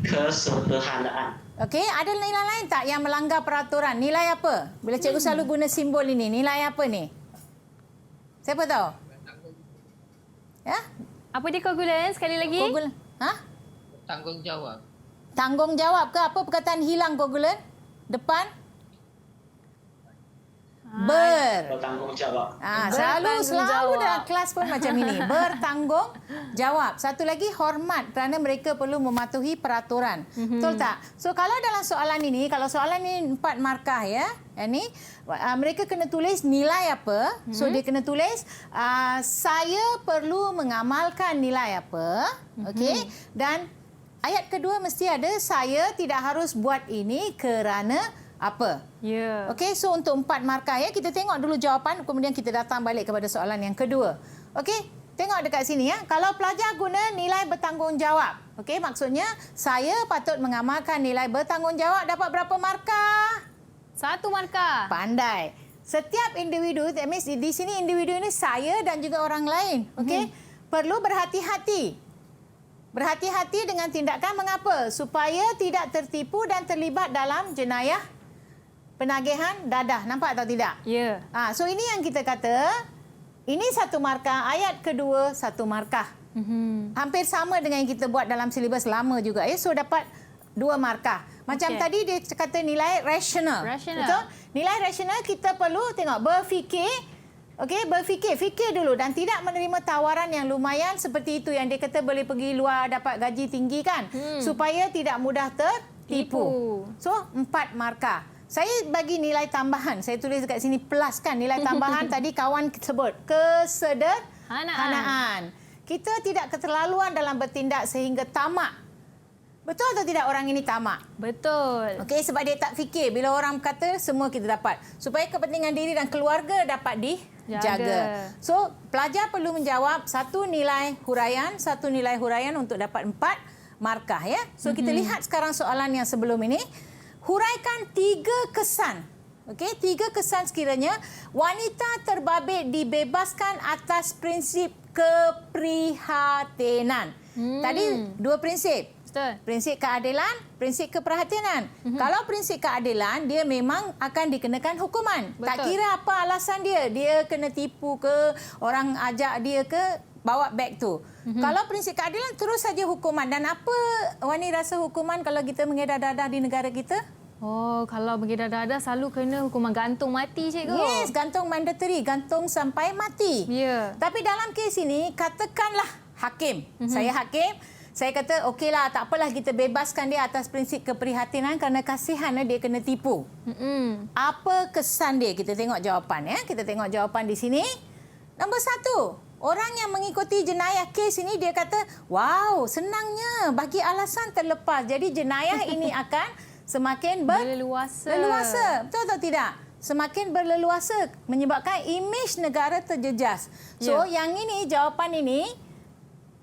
Kesederhanaan. Okey, ada nilai lain tak yang melanggar peraturan? Nilai apa? Bila cikgu selalu guna simbol ini, nilai apa ni? Siapa tahu? Ya? Apa dia Kogulan sekali lagi? Kogulan. Ha? Tanggungjawab. Tanggungjawab ke? Apa perkataan hilang Kogulan? Depan? Bertanggungjawab. Selalu dalam kelas pun macam ini. Bertanggungjawab. Satu lagi, hormat kerana mereka perlu mematuhi peraturan. Betul tak? So kalau dalam soalan ini, kalau soalan ini 4 markah ya, ini mereka kena tulis nilai apa. So dia kena tulis saya perlu mengamalkan nilai apa. Okey. Dan ayat kedua mesti ada saya tidak harus buat ini kerana apa. Ya. Okey, so untuk 4 markah ya, kita tengok dulu jawapan kemudian kita datang balik kepada soalan yang kedua. Okey, tengok dekat sini ya. Kalau pelajar guna nilai bertanggungjawab, okey, maksudnya saya patut mengamalkan nilai bertanggungjawab, dapat berapa markah? 1 markah. Pandai. Setiap individu, that means di sini individu ini saya dan juga orang lain, okey, perlu berhati-hati. Berhati-hati dengan tindakan mengapa? Supaya tidak tertipu dan terlibat dalam jenayah penagihan dadah. Nampak atau tidak? Ya. So ini yang kita kata, ini 1 markah, ayat kedua 1 markah. Hampir sama dengan yang kita buat dalam silibus lama juga. So dapat 2 markah. Macam tadi dia kata nilai rasional. Betul? Nilai rasional kita perlu tengok berfikir. Okey, fikir dulu dan tidak menerima tawaran yang lumayan seperti itu yang dia kata boleh pergi luar dapat gaji tinggi kan. Supaya tidak mudah tertipu. So 4 markah. Saya bagi nilai tambahan. Saya tulis dekat sini plus kan. Nilai tambahan tadi kawan sebut. Kesederhanaan. Kita tidak keterlaluan dalam bertindak sehingga tamak. Betul atau tidak orang ini tamak? Betul. Okey, sebab dia tak fikir. Bila orang kata, semua kita dapat. Supaya kepentingan diri dan keluarga dapat dijaga. So, pelajar perlu menjawab 1 nilai huraian. 1 nilai huraian untuk dapat 4 markah. Ya. So, kita lihat sekarang soalan yang sebelum ini. Huraikan 3 kesan. Okey, 3 kesan sekiranya wanita terbabit dibebaskan atas prinsip keprihatinan. Tadi 2 prinsip. Betul. Prinsip keadilan, prinsip keprihatinan. Kalau prinsip keadilan, dia memang akan dikenakan hukuman. Betul. Tak kira apa alasan dia. Dia kena tipu ke, orang ajak dia ke, bawa beg tu. Kalau prinsip keadilan, terus saja hukuman. Dan apa Wani rasa hukuman kalau kita mengedar dadah di negara kita? Oh, kalau mengedar dadah selalu kena hukuman gantung mati, cikgu. Yes, gantung mandatory, gantung sampai mati. Ya. Tapi dalam kes ini, katakanlah hakim. Saya hakim, saya kata okeylah, tak apalah kita bebaskan dia atas prinsip keprihatinan kerana kasihan dia kena tipu. Apa kesan dia? Kita tengok jawapan ya. Kita tengok jawapan di sini. Nombor 1. Orang yang mengikuti jenayah kes ini dia kata, wow, senangnya bagi alasan terlepas. Jadi jenayah ini akan semakin berleluasa. Betul atau tidak? Semakin berleluasa menyebabkan imej negara terjejas. So, yang ini, jawapan ini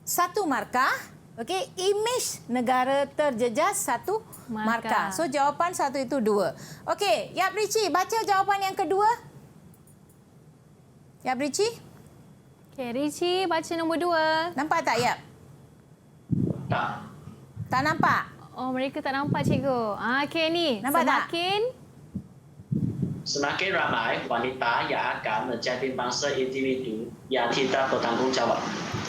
1 markah. Okey, imej negara terjejas 1 markah. So, jawapan 1 itu 2. Okey, Yap Richie, baca jawapan yang kedua. Yap Richie. Okey, Richie baca nombor 2. Nampak tak, Yap? Tak nampak? Oh, mereka tak nampak, cikgu. Okey, ni. Nampak Semakin ramai wanita yang akan menjadi bangsa individu yang tidak bertanggung jawab.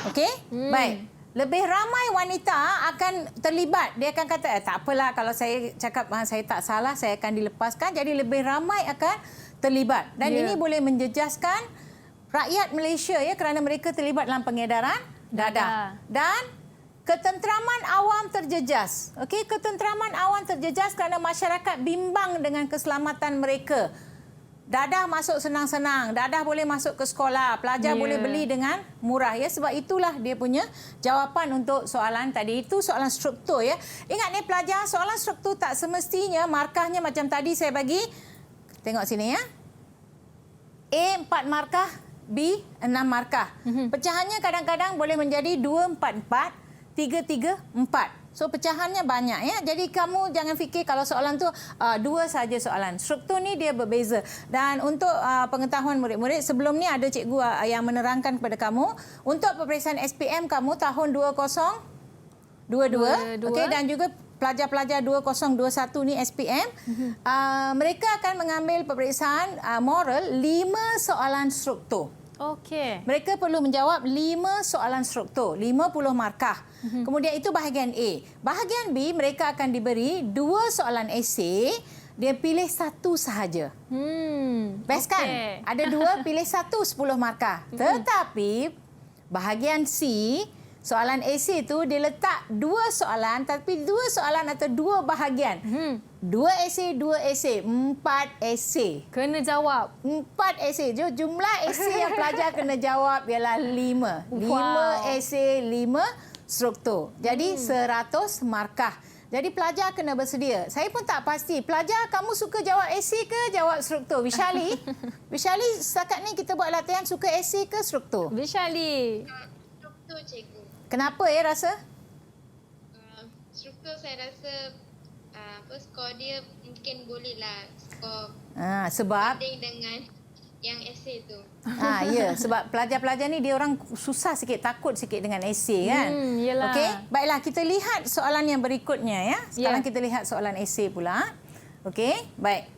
Okey, baik. Lebih ramai wanita akan terlibat. Dia akan kata, tak apalah kalau saya cakap saya tak salah, saya akan dilepaskan. Jadi lebih ramai akan terlibat. Dan ini boleh menjejaskan rakyat Malaysia ya kerana mereka terlibat dalam pengedaran dadah. Dan ketenteraman awam terjejas. Okey, ketenteraman awam terjejas kerana masyarakat bimbang dengan keselamatan mereka. Dadah masuk senang-senang. Dadah boleh masuk ke sekolah. Pelajar boleh beli dengan murah. Ya. Sebab itulah dia punya jawapan untuk soalan tadi. Itu soalan struktur. Ya. Ingat ni pelajar, soalan struktur tak semestinya markahnya macam tadi saya bagi. Tengok sini ya. A 4 markah, B 6 markah. Pecahannya kadang-kadang boleh menjadi 2, 4, 4, 3, 3, 4. So pecahannya banyak ya. Jadi kamu jangan fikir kalau soalan tu 2 saja soalan. Struktur ni dia berbeza. Dan untuk pengetahuan murid-murid, sebelum ni ada cikgu yang menerangkan kepada kamu untuk peperiksaan SPM kamu tahun 2022. Okey, dan juga pelajar-pelajar 2021 ni SPM, mereka akan mengambil peperiksaan moral 5 soalan struktur. Okey. Mereka perlu menjawab 5 soalan struktur, 50 markah. Kemudian itu bahagian A. Bahagian B, mereka akan diberi 2 soalan esei, dia pilih 1 sahaja. Best kan? Ada 2, pilih 1, 10 markah. Tetapi bahagian C, soalan esei itu dia letak 2 soalan, tapi 2 soalan atau 2 bahagian. 2 esei, 2 esei, 4 esei. Kena jawab. 4 esei. Jumlah esei yang pelajar kena jawab ialah 5. 5 esei, 5 struktur. Jadi 100 markah. Jadi pelajar kena bersedia. Saya pun tak pasti. Pelajar, kamu suka jawab esei ke jawab struktur? Vishali? Vishali, setakat ni kita buat latihan suka esei ke struktur? Vishali. Struktur, cikgu. Kenapa rasa? Struktur saya rasa skor dia mungkin bolehlah skor sebab banding dengan yang esei tu. Ya, sebab pelajar-pelajar ni dia orang susah sikit, takut sikit dengan esei kan. Yalah. Okey, baiklah kita lihat soalan yang berikutnya ya. Sekarang kita lihat soalan esei pula. Okey, baik.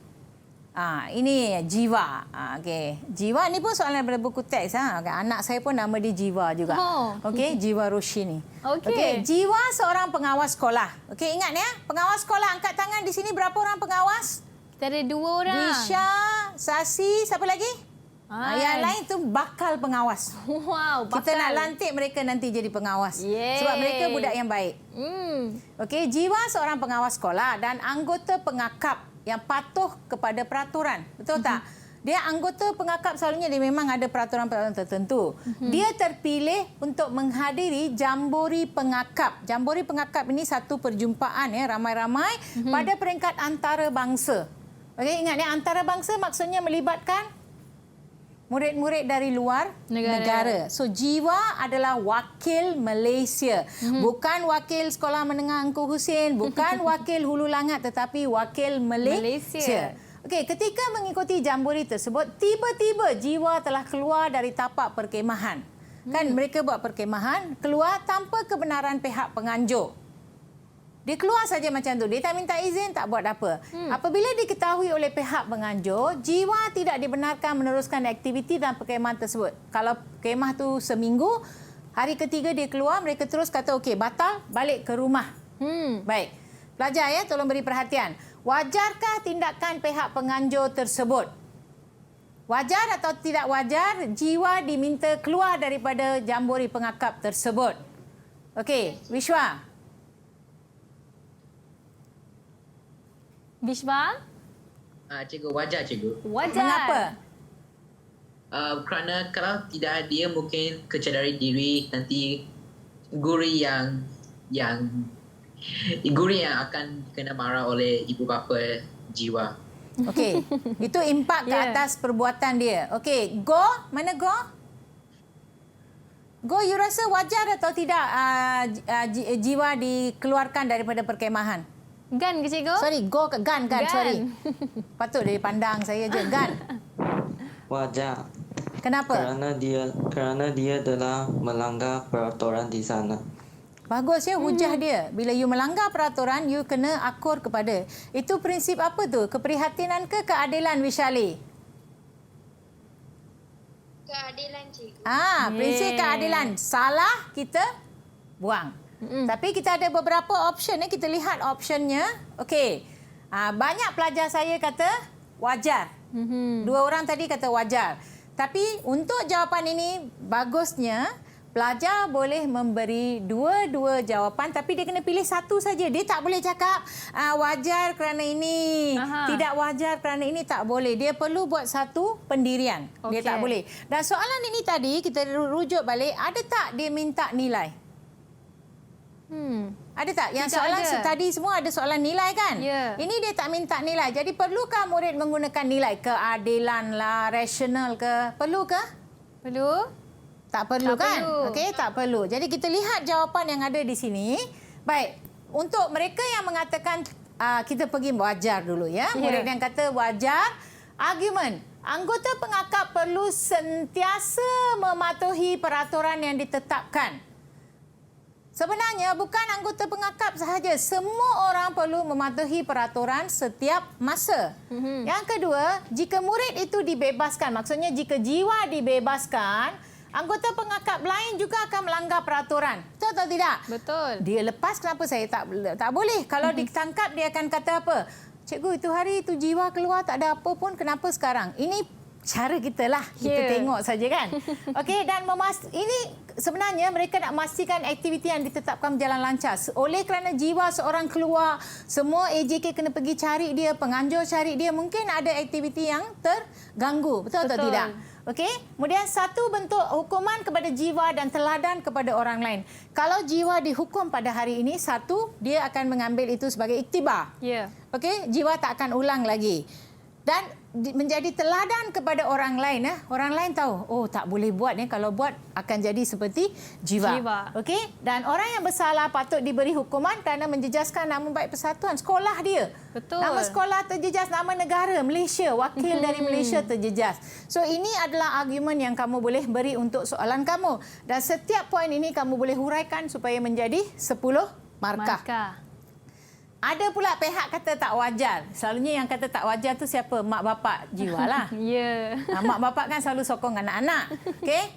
Ini Jiwa. Okey, Jiwa ni pun soalan daripada buku teks. Okay. Anak saya pun nama dia Jiwa juga. Okey, Jiwa Roshini. Okey, Jiwa seorang pengawas sekolah. Okey, ingat ya, pengawas sekolah, angkat tangan di sini berapa orang pengawas? Kita ada 2 orang. Risha, Sasi, siapa lagi? Yang lain tu bakal pengawas. Wow, bakal. Kita nak lantik mereka nanti jadi pengawas. Sebab mereka budak yang baik. Okey, Jiwa seorang pengawas sekolah dan anggota pengakap yang patuh kepada peraturan. Betul tak? Dia anggota pengakap, selalunya dia memang ada peraturan-peraturan tertentu. Dia terpilih untuk menghadiri Jambori Pengakap. Jambori Pengakap ini satu perjumpaan ya, ramai-ramai pada peringkat antarabangsa. Okey, ingat ya, antarabangsa maksudnya melibatkan murid-murid dari luar negara. So Jiwa adalah wakil Malaysia. Bukan wakil Sekolah Menengah Engku Hussein, bukan wakil Hulu Langat, tetapi wakil Malaysia. Okey, ketika mengikuti jambori tersebut, tiba-tiba Jiwa telah keluar dari tapak perkemahan. Kan mereka buat perkemahan, keluar tanpa kebenaran pihak penganjur. Dia keluar saja macam tu. Dia tak minta izin, tak buat apa. Apabila diketahui oleh pihak penganjur, Jiwa tidak dibenarkan meneruskan aktiviti dalam perkemahan tersebut. Kalau kemah tu seminggu, hari ketiga dia keluar, mereka terus kata, okey, batal, balik ke rumah. Baik. Pelajar ya, tolong beri perhatian. Wajarkah tindakan pihak penganjur tersebut? Wajar atau tidak wajar, Jiwa diminta keluar daripada jambori pengakap tersebut. Okey, Wishwa. Bishwa? Cikgu, wajar cikgu. Wajar. Mengapa? Kerana kalau tidak dia mungkin kecederai diri, nanti guru yang akan kena marah oleh ibu bapa Jiwa. Okey, itu impak ke atas perbuatan dia. Okey, Go, mana Go? Go, you rasa wajar atau tidak Jiwa dikeluarkan daripada perkemahan? Gan ke cikgu? Sorry, Go ke Gan, sorry. Patut dia pandang saya je. Gan. Wajar. Kenapa? Kerana dia telah melanggar peraturan di sana. Bagus ya, hujah dia. Bila you melanggar peraturan, you kena akur kepada. Itu prinsip apa tu? Keprihatinan ke keadilan, Wishali? Keadilan, cikgu. Prinsip keadilan. Salah, kita buang. Tapi kita ada beberapa option. Kita lihat optionnya. Okey. Banyak pelajar saya kata wajar. 2 orang tadi kata wajar. Tapi untuk jawapan ini, bagusnya pelajar boleh memberi 2 jawapan, tapi dia kena pilih 1 saja. Dia tak boleh cakap wajar kerana ini, tidak wajar kerana ini, tak boleh. Dia perlu buat satu pendirian. Dia tak boleh. Dan soalan ini tadi kita rujuk balik, ada tak dia minta nilai? Ada tak? Yang Tidak soalan ada. tadi semua ada soalan nilai kan? Ini dia tak minta nilai. Jadi perlukah murid menggunakan nilai? Keadilan lah, rasional ke? Perlu ke? Perlu. Tak perlu Tak kan? perlu. Okey, tak perlu. Jadi kita lihat jawapan yang ada di sini. Baik, untuk mereka yang mengatakan kita pergi wajar dulu ya. Murid yang kata wajar, argument. Anggota pengakap perlu sentiasa mematuhi peraturan yang ditetapkan. Sebenarnya bukan anggota pengakap sahaja, semua orang perlu mematuhi peraturan setiap masa. Yang kedua, jika murid itu dibebaskan, maksudnya jika jiwa dibebaskan, anggota pengakap lain juga akan melanggar peraturan. Betul atau tidak? Betul. Dia lepas, kenapa saya tak boleh? Kalau ditangkap, dia akan kata apa? Cikgu, itu hari itu jiwa keluar tak ada apa pun, kenapa sekarang? Ini cara kita lah, kita tengok saja kan. Okey, dan ini sebenarnya mereka nak memastikan aktiviti yang ditetapkan berjalan lancar. Oleh kerana jiwa seorang keluar, semua AJK kena pergi cari dia, penganjur cari dia, mungkin ada aktiviti yang terganggu. Betul atau tidak? Okey, kemudian satu bentuk hukuman kepada jiwa dan teladan kepada orang lain. Kalau jiwa dihukum pada hari ini, satu, dia akan mengambil itu sebagai iktibar. Okey, jiwa tak akan ulang lagi. Dan menjadi teladan kepada orang lain. Orang lain tahu, oh tak boleh buat. Kalau buat akan jadi seperti jiwa. Okey? Dan orang yang bersalah patut diberi hukuman kerana menjejaskan nama baik persatuan. Sekolah dia. Betul. Nama sekolah terjejas, nama negara Malaysia. Wakil dari Malaysia terjejas. So ini adalah argument yang kamu boleh beri untuk soalan kamu. Dan setiap poin ini kamu boleh huraikan supaya menjadi 10 markah. Ada pula pihak kata tak wajar. Selalunya yang kata tak wajar tu siapa? Mak bapak jiwa lah. Mak bapak kan selalu sokong anak-anak. Okay?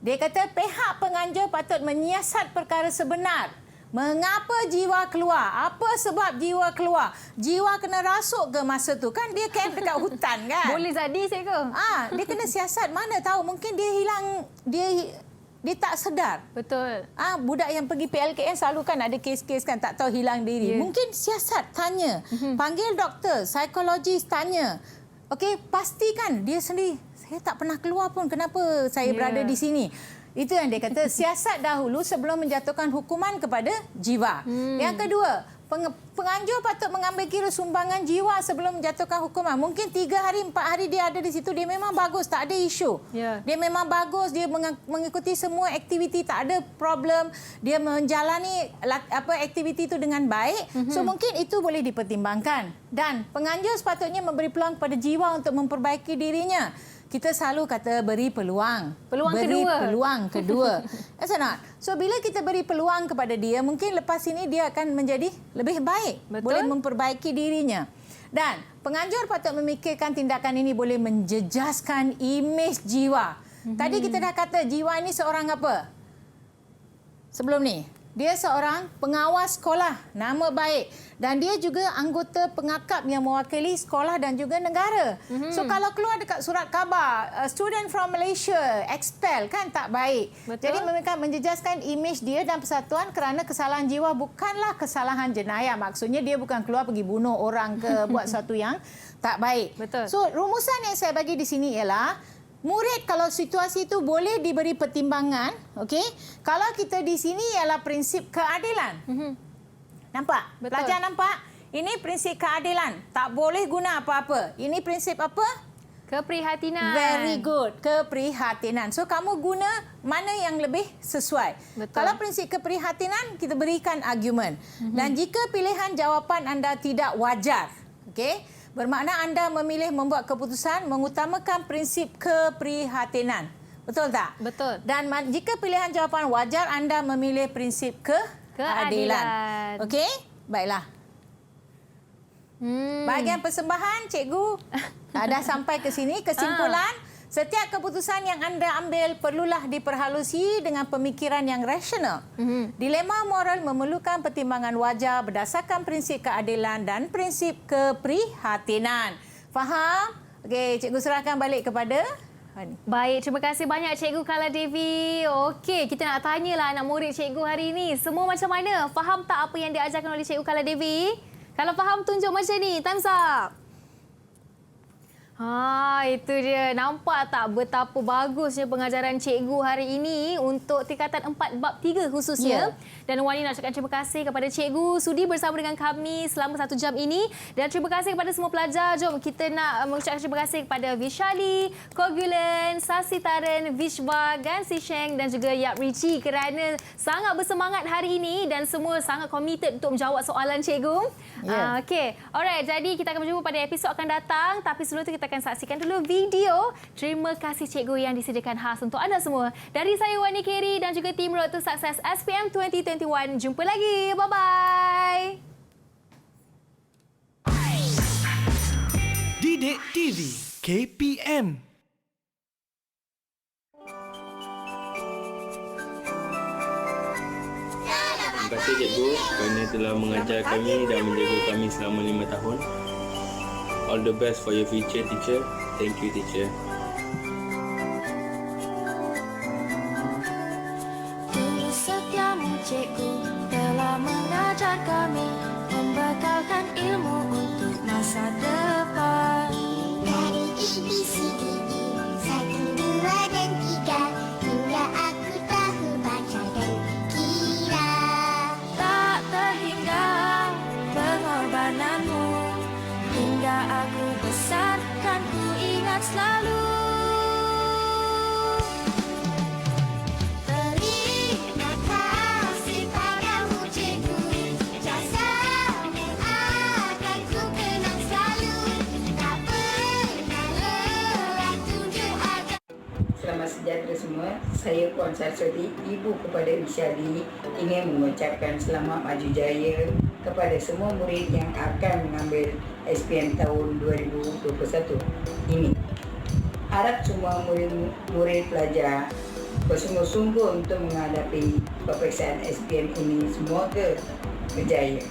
Dia kata pihak penganjur patut menyiasat perkara sebenar. Mengapa jiwa keluar? Apa sebab jiwa keluar? Jiwa kena rasuk ke masa tu? Kan dia camp dekat hutan kan? Boleh jadi cikgu. Dia kena siasat. Mana tahu mungkin dia hilang, dia tak sedar. Betul. Budak yang pergi PLKN selalu kan ada kes-kes kan tak tahu hilang diri. Mungkin siasat, tanya. Panggil doktor, psikologis, tanya. Okey, pastikan dia sendiri. Saya tak pernah keluar pun. Kenapa saya berada di sini? Itu yang dia kata. Siasat dahulu sebelum menjatuhkan hukuman kepada jiwa. Yang kedua, penganjur patut mengambil kira sumbangan jiwa sebelum menjatuhkan hukuman. Mungkin 3 hari, 4 hari dia ada di situ, dia memang bagus, tak ada isu. Dia memang bagus, dia mengikuti semua aktiviti, tak ada problem. Dia menjalani aktiviti itu dengan baik. So mungkin itu boleh dipertimbangkan. Dan penganjur sepatutnya memberi peluang kepada jiwa untuk memperbaiki dirinya. Kita selalu kata beri peluang. Peluang kedua. So bila kita beri peluang kepada dia, mungkin lepas ini dia akan menjadi lebih baik. Boleh memperbaiki dirinya. Dan penganjur patut memikirkan tindakan ini boleh menjejaskan imej jiwa. Tadi kita dah kata jiwa ini seorang apa? Sebelum ni, dia seorang pengawas sekolah, nama baik. Dan dia juga anggota pengakap yang mewakili sekolah dan juga negara. So kalau keluar dekat surat khabar, student from Malaysia, expel, kan tak baik. Jadi mereka menjejaskan imej dia dan persatuan kerana kesalahan jiwa bukanlah kesalahan jenayah. Maksudnya dia bukan keluar pergi bunuh orang ke buat sesuatu yang tak baik. So rumusan yang saya bagi di sini ialah, murid kalau situasi itu boleh diberi pertimbangan, okey? Kalau kita di sini ialah prinsip keadilan. Nampak? Pelajar nampak? Ini prinsip keadilan. Tak boleh guna apa-apa. Ini prinsip apa? Keprihatinan. Very good. Keprihatinan. So kamu guna mana yang lebih sesuai. Kalau prinsip keprihatinan, kita berikan argument. Dan jika pilihan jawapan anda tidak wajar, okey? Bermakna anda memilih membuat keputusan mengutamakan prinsip keprihatinan. Betul tak? Betul. Dan jika pilihan jawapan wajar, anda memilih prinsip keadilan. Okey? Baiklah. Bahagian persembahan, cikgu dah sampai ke sini. Kesimpulan, setiap keputusan yang anda ambil perlulah diperhalusi dengan pemikiran yang rasional. Dilema moral memerlukan pertimbangan wajar berdasarkan prinsip keadilan dan prinsip keprihatinan. Faham? Okey, cikgu serahkan balik kepada Baik, terima kasih banyak Cikgu Kala Devi. Okey, kita nak tanyalah anak murid cikgu hari ini. Semua macam mana? Faham tak apa yang diajarkan oleh Cikgu Kala Devi? Kalau faham, tunjuk macam ni. Time's up. Itu dia. Nampak tak betapa bagusnya pengajaran cikgu hari ini untuk tingkatan 4 bab 3 khususnya. Dan Wani nak ucapkan terima kasih kepada cikgu sudi bersama dengan kami selama 1 jam ini. Dan terima kasih kepada semua pelajar. Jom kita nak mengucapkan terima kasih kepada Vishali, Kogulen, Sasitaren, Vishwa, Gansi Sheng dan juga Yap Rici kerana sangat bersemangat hari ini dan semua sangat committed untuk menjawab soalan cikgu. Okey. Alright, jadi kita akan berjumpa pada episod akan datang. Tapi sebelum itu kita akan saksikan dulu video. Terima kasih cikgu yang disediakan khas untuk anda semua. Dari saya Wani Keri dan juga tim Road to Success SPM 2021. Jumpa lagi. Bye-bye. Didik TV KPM. Terima kasih cikgu kerana telah mengajar kami dan menjaga kami selama 5 tahun. All the best for your future, teacher. Thank you, teacher. Tulus setiamu cikgu telah mengajar kami, membekalkan ilmu untuk masa depan. Dari ABCD 1, 2 dan 3 hingga aku tahu baca dan kira. Tak terhingga pengorbananmu, hingga aku besar kan ku ingat selalu. Terima kasih padamu cikgu, jasamu akan ku kenang selalu. Tak pernah lelah tunjuk agama. Selamat sejahtera semua. Saya Puan Saraswati, ibu kepada Vishali, ingin mengucapkan selamat maju jaya kepada semua murid yang akan mengambil SPM tahun 2021 ini. Harap semua murid pelajar bersungguh-sungguh untuk menghadapi peperiksaan SPM ini. Semoga berjaya.